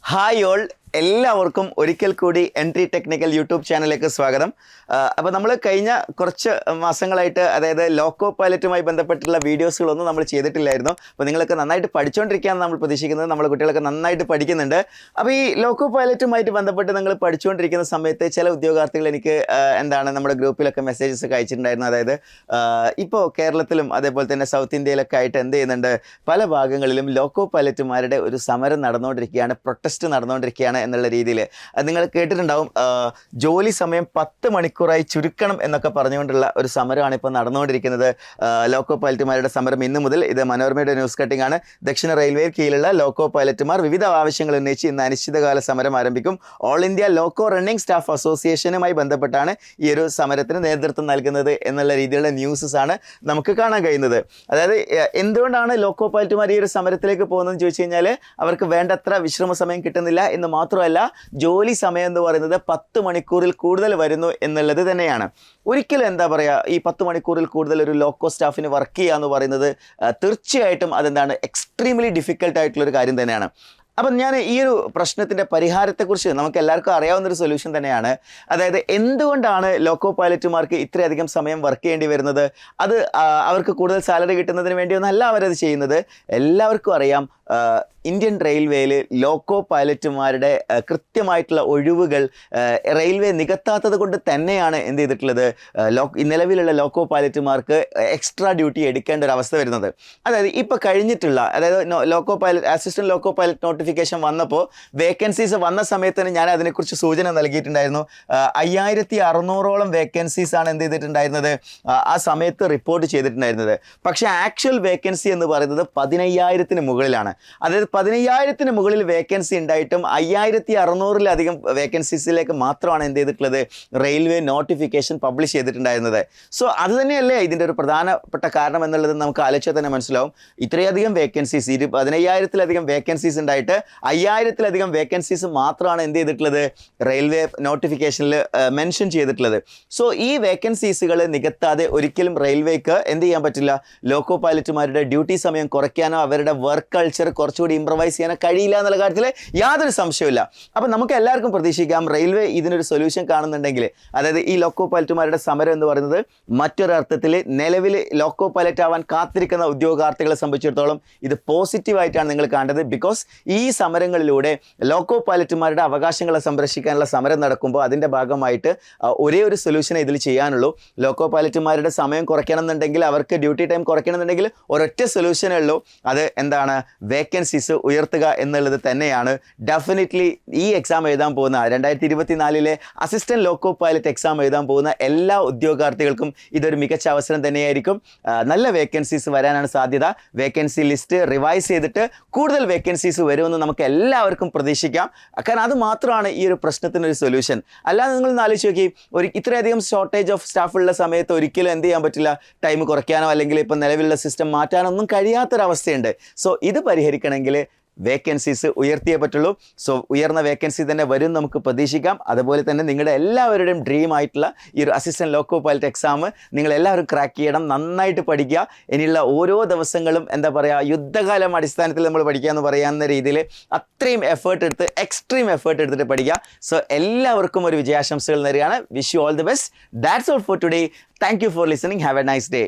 Hi all, എല്ലാവർക്കും ഒരിക്കൽ കൂടി എൻട്രി ടെക്നിക്കൽ യൂട്യൂബ് ചാനലിലേക്ക് സ്വാഗതം. അപ്പോൾ നമ്മൾ കഴിഞ്ഞ കുറച്ച് മാസങ്ങളായിട്ട്, അതായത് ലോക്കോ പൈലറ്റുമായി ബന്ധപ്പെട്ടുള്ള വീഡിയോസുകളൊന്നും നമ്മൾ ചെയ്തിട്ടില്ലായിരുന്നു. അപ്പോൾ നിങ്ങളൊക്കെ നന്നായിട്ട് പഠിച്ചുകൊണ്ടിരിക്കുകയാണ് നമ്മൾ പ്രതീക്ഷിക്കുന്നത്. നമ്മൾ കുട്ടികളൊക്കെ നന്നായിട്ട് പഠിക്കുന്നുണ്ട്. അപ്പോൾ ഈ ലോക്കോ പൈലറ്റുമായിട്ട് ബന്ധപ്പെട്ട് നിങ്ങൾ പഠിച്ചുകൊണ്ടിരിക്കുന്ന സമയത്ത് ചില ഉദ്യോഗാർത്ഥികൾ എനിക്ക് നമ്മുടെ ഗ്രൂപ്പിലൊക്കെ മെസ്സേജസ് ഒക്കെ അയച്ചിട്ടുണ്ടായിരുന്നു. അതായത് ഇപ്പോൾ കേരളത്തിലും അതേപോലെ തന്നെ സൗത്ത് ഇന്ത്യയിലൊക്കെ ആയിട്ട് എന്ത് ചെയ്യുന്നുണ്ട്, പല ഭാഗങ്ങളിലും ലോക്കോ പൈലറ്റുമാരുടെ ഒരു സമരം നടന്നുകൊണ്ടിരിക്കുകയാണ്, പ്രൊട്ടസ്റ്റ് നടന്നുകൊണ്ടിരിക്കുകയാണ് എന്നുള്ള രീതിയിൽ. നിങ്ങൾ കേട്ടിട്ടുണ്ടാവും, ജോലി സമയം 10 മണിക്കൂറായി ചുരുക്കണം എന്നൊക്കെ പറഞ്ഞുകൊണ്ടുള്ള ഒരു സമരമാണ് ഇപ്പോൾ നടന്നുകൊണ്ടിരിക്കുന്നത്. ലോക്കോ പൈലറ്റുമാരുടെ സമരം ഇന്നു മുതൽ. ഇത് മനോരമയുടെ ന്യൂസ് കട്ടിംഗ് ആണ്. ദക്ഷിണ റെയിൽവേയിൽ കീഴിലുള്ള ലോക്കോ പൈലറ്റുമാർ വിവിധ ആവശ്യങ്ങൾ ഉന്നയിച്ച് ഇന്ന് അനിശ്ചിതകാല സമരം ആരംഭിക്കും. All India loco running staff അസോസിയേഷനുമായി ബന്ധപ്പെട്ടാണ് ഈ ഒരു സമരത്തിന് നേതൃത്വം നൽകുന്നത് എന്നുള്ള രീതിയിലുള്ള ന്യൂസസ് ആണ് നമുക്ക് കാണാൻ കഴിയുന്നത്. അതായത് എന്തുകൊണ്ടാണ് ലോക്കോ പൈലറ്റുമാർ ഈ ഒരു സമരത്തിലേക്ക് പോകുന്നതെന്ന് ചോദിച്ചു കഴിഞ്ഞാൽ, അവർക്ക് വേണ്ടത്ര വിശ്രമ സമയം കിട്ടുന്നില്ല എന്ന് മാത്രമല്ല, ജോലി സമയം എന്ന് പറയുന്നത് 10 മണിക്കൂറിൽ കൂടുതൽ വരുന്നു എന്നുള്ളത് തന്നെയാണ്. ഒരിക്കലും എന്താ പറയുക, ഈ 10 മണിക്കൂറിൽ കൂടുതൽ ഒരു ലോക്കോ സ്റ്റാഫിന് വർക്ക് ചെയ്യുക എന്ന് പറയുന്നത് തീർച്ചയായിട്ടും എക്സ്ട്രീംലി ഡിഫിക്കൽട്ട് ആയിട്ടുള്ളൊരു കാര്യം തന്നെയാണ്. അപ്പം ഞാൻ ഈ ഒരു പ്രശ്നത്തിൻ്റെ പരിഹാരത്തെക്കുറിച്ച് നമുക്ക് എല്ലാവർക്കും അറിയാവുന്നൊരു സൊല്യൂഷൻ തന്നെയാണ്. അതായത് എന്തുകൊണ്ടാണ് ലോക്കോ പൈലറ്റുമാർക്ക് ഇത്രയധികം സമയം വർക്ക് ചെയ്യേണ്ടി വരുന്നത്? അത് അവർക്ക് കൂടുതൽ സാലറി കിട്ടുന്നതിന് വേണ്ടിയൊന്നല്ല അവരത് ചെയ്യുന്നത്. എല്ലാവർക്കും അറിയാം, ഇന്ത്യൻ റെയിൽവേയിൽ ലോക്കോ പൈലറ്റുമാരുടെ കൃത്യമായിട്ടുള്ള ഒഴിവുകൾ റെയിൽവേ നികത്താത്തത് കൊണ്ട് തന്നെയാണ് എന്ത് ചെയ്തിട്ടുള്ളത്, നിലവിലുള്ള ലോക്കോ പൈലറ്റുമാർക്ക് എക്സ്ട്രാ ഡ്യൂട്ടി എടുക്കേണ്ട ഒരു അവസ്ഥ വരുന്നത്. അതായത് ഇപ്പോൾ കഴിഞ്ഞിട്ടുള്ള, അതായത് അസിസ്റ്റന്റ് ലോക്കോ പൈലറ്റ് നോട്ടിഫിക്കേഷൻ വന്നപ്പോൾ വേക്കൻസീസ് വന്ന സമയത്ത് തന്നെ ഞാൻ അതിനെക്കുറിച്ച് സൂചന നൽകിയിട്ടുണ്ടായിരുന്നു. 5600ഓളം വേക്കൻസീസാണ് എന്ത് ചെയ്തിട്ടുണ്ടായിരുന്നത്, ആ സമയത്ത് റിപ്പോർട്ട് ചെയ്തിട്ടുണ്ടായിരുന്നത്. പക്ഷേ ആക്ച്വൽ വേക്കൻസി എന്ന് പറയുന്നത് 15000-ന് മുകളിലാണ്. അതായത് 15000-ന് മുകളിൽ വേക്കൻസി ഉണ്ടായിട്ടും 5600-ലധികം വേക്കൻസീസിലേക്ക് മാത്രമാണ് എന്ത് ചെയ്തിട്ടുള്ളത്, റെയിൽവേ നോട്ടിഫിക്കേഷൻ പബ്ലിഷ് ചെയ്തിട്ടുണ്ടായിരുന്നത്. സോ അത് തന്നെയല്ലേ ഇതിൻ്റെ ഒരു പ്രധാനപ്പെട്ട കാരണം എന്നുള്ളത് നമുക്ക് ആലോചിച്ചാൽ തന്നെ മനസ്സിലാവും. ഇത്രയധികം വേക്കൻസീസ്, 15000-ലധികം വേക്കൻസീസ് ഉണ്ടായിട്ട് 5000-ലധികം വേക്കൻസീസ് മാത്രമാണ് എന്ത് ചെയ്തിട്ടുള്ളത്, റെയിൽവേ നോട്ടിഫിക്കേഷനിൽ മെൻഷൻ ചെയ്തിട്ടുള്ളത്. സോ ഈ വേക്കൻസീസുകൾ നികത്താതെ ഒരിക്കലും റെയിൽവേക്ക് എന്ത് ചെയ്യാൻ പറ്റില്ല, ലോക്കോ പൈലറ്റുമാരുടെ ഡ്യൂട്ടി സമയം കുറയ്ക്കാനോ അവരുടെ വർക്ക് കൾച്ചർ കുറച്ചുകൂടി ഇംപ്രവൈസ് ചെയ്യാനോ കഴിയില്ല എന്നുള്ള കാര്യത്തിൽ യാതൊരു സംശയമില്ല. അപ്പം നമുക്ക് എല്ലാവർക്കും പ്രതീക്ഷിക്കാം, റെയിൽവേ ഇതിനൊരു സൊല്യൂഷൻ കാണുന്നുണ്ടെങ്കിൽ, അതായത് ഈ ലോക്കോ പൈലറ്റുമാരുടെ സമരം എന്ന് പറയുന്നത് മറ്റൊരർത്ഥത്തിൽ നിലവിൽ ലോക്കോ പൈലറ്റ് ആവാൻ കാത്തിരിക്കുന്ന ഉദ്യോഗാർത്ഥികളെ സംബന്ധിച്ചിടത്തോളം ഇത് പോസിറ്റീവായിട്ടാണ് നിങ്ങൾ കാണേണ്ടത്. ബിക്കോസ് ഈ സമരങ്ങളിലൂടെ ലോക്കോ പൈലറ്റുമാരുടെ അവകാശങ്ങളെ സംരക്ഷിക്കാനുള്ള സമരം നടക്കുമ്പോൾ അതിൻ്റെ ഭാഗമായിട്ട് ഒരേ ഒരു സൊല്യൂഷനെ ഇതിൽ ചെയ്യാനുള്ളൂ. ലോക്കോ പൈലറ്റുമാരുടെ സമയം കുറയ്ക്കണമെന്നുണ്ടെങ്കിൽ, അവർക്ക് ഡ്യൂട്ടി ടൈം കുറയ്ക്കണമെന്നുണ്ടെങ്കിൽ ഒരൊറ്റ സൊല്യൂഷനേ ഉള്ളൂ. അത് വേക്കൻസീസ് ഉയർത്തുക എന്നുള്ളത് തന്നെയാണ്. ഡെഫിനറ്റ്ലി ഈ എക്സാം എഴുതാൻ പോകുന്ന 2024-ലെ അസിസ്റ്റന്റ് ലോക്കോ പൈലറ്റ് എക്സാം എഴുതാൻ പോകുന്ന എല്ലാ ഉദ്യോഗാർത്ഥികൾക്കും ഇതൊരു മികച്ച അവസരം തന്നെയായിരിക്കും. നല്ല വേക്കൻസീസ് വരാനാണ് സാധ്യത. വേക്കൻസി ലിസ്റ്റ് റിവൈസ് ചെയ്തിട്ട് കൂടുതൽ വേക്കൻസീസ് വരുമെന്ന് നമുക്ക് എല്ലാവർക്കും പ്രതീക്ഷിക്കാം. കാരണം അത് മാത്രമാണ് ഈ ഒരു പ്രശ്നത്തിനൊരു സൊല്യൂഷൻ. അല്ലാതെ നിങ്ങൾ ആലോചിച്ച് നോക്കി, ഇത്രയധികം ഷോർട്ടേജ് ഓഫ് സ്റ്റാഫുള്ള സമയത്ത് ഒരിക്കലും എന്ത് ചെയ്യാൻ പറ്റില്ല, ടൈം കുറയ്ക്കാനോ അല്ലെങ്കിൽ ഇപ്പോൾ നിലവിലുള്ള സിസ്റ്റം മാറ്റാനോ ഒന്നും കഴിയാത്തൊരവസ്ഥയുണ്ട്. സോ ഇത് പരിഹരിക്കണമെങ്കിൽ വേക്കൻസീസ് ഉയർത്തിയേ പറ്റുള്ളൂ. സോ ഉയർന്ന വേക്കൻസി തന്നെ വരും നമുക്ക് പ്രതീക്ഷിക്കാം. അതുപോലെ തന്നെ നിങ്ങളുടെ എല്ലാവരുടെയും ഡ്രീം ആയിട്ടുള്ള ഈ ഒരു അസിസ്റ്റന്റ് ലോക്കോ പൈലറ്റ് എക്സാം നിങ്ങളെല്ലാവരും ക്രാക്ക് ചെയ്യണം, നന്നായിട്ട് പഠിക്കുക. ഇനിയുള്ള ഓരോ ദിവസങ്ങളും യുദ്ധകാലം അടിസ്ഥാനത്തിൽ നമ്മൾ പഠിക്കുക എന്ന് പറയാവുന്ന രീതിയിൽ അത്രയും എക്സ്ട്രീം എഫേർട്ട് എടുത്തിട്ട് പഠിക്കുക. സോ എല്ലാവർക്കും ഒരു വിജയാശംസകൾ നേരുകയാണ്. Wish you all the best. That's all for today. Thank you for listening. Have A nice day.